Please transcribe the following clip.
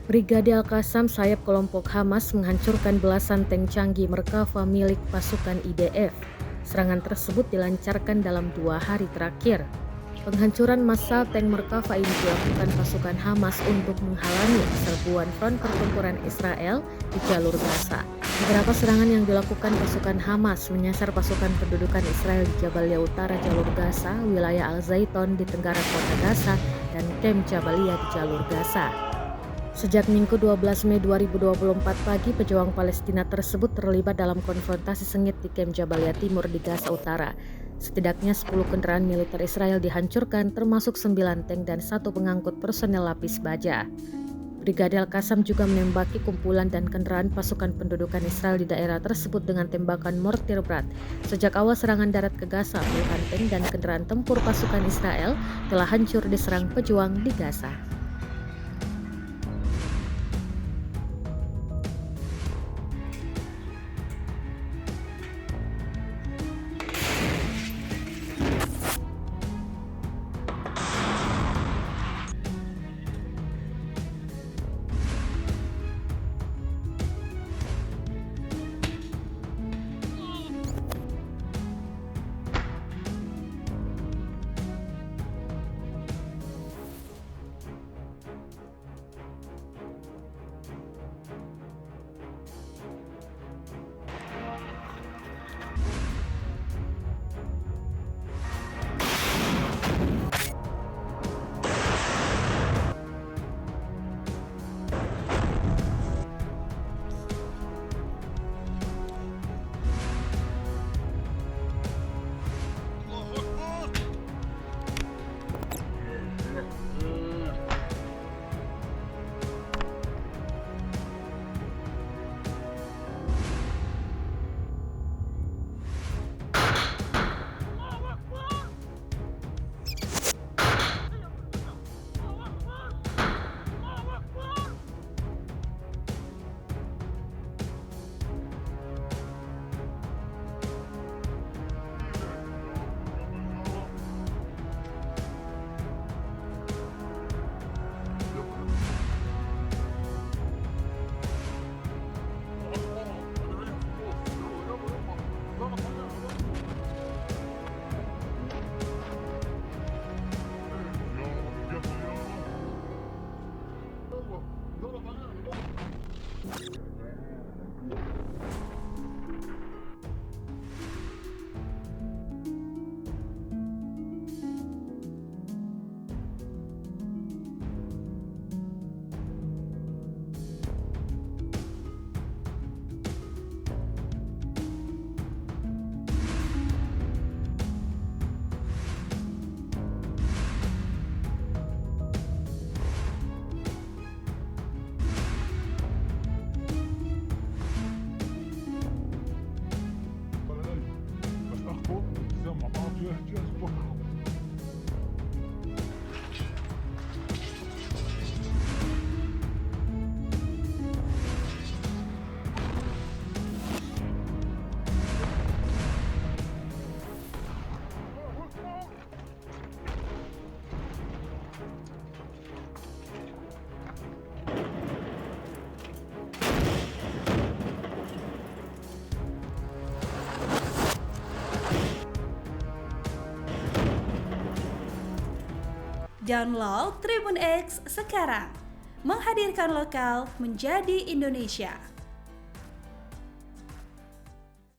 Brigade Al-Qassam, sayap kelompok Hamas, menghancurkan belasan tank canggih Merkava milik pasukan IDF. Serangan tersebut dilancarkan dalam 2 hari terakhir. Penghancuran massal tank Merkava ini dilakukan pasukan Hamas untuk menghalangi serbuan front pertempuran Israel di jalur Gaza. Beberapa serangan yang dilakukan pasukan Hamas menyasar pasukan pendudukan Israel di Jabalia Utara jalur Gaza, wilayah Al-Zaiton di tenggara kota Gaza, dan Kem Jabalia di jalur Gaza. Sejak Minggu 12 Mei 2024 pagi, pejuang Palestina tersebut terlibat dalam konfrontasi sengit di Kem Jabalia Timur di Gaza Utara. Setidaknya 10 kendaraan militer Israel dihancurkan, termasuk 9 tank dan 1 pengangkut personel lapis baja. Brigade Al-Qassam juga menembaki kumpulan dan kendaraan pasukan pendudukan Israel di daerah tersebut dengan tembakan mortir berat. Sejak awal serangan darat ke Gaza, puluhan tank dan kendaraan tempur pasukan Israel telah hancur diserang pejuang di Gaza. Download Tribun X sekarang, menghadirkan lokal menjadi Indonesia.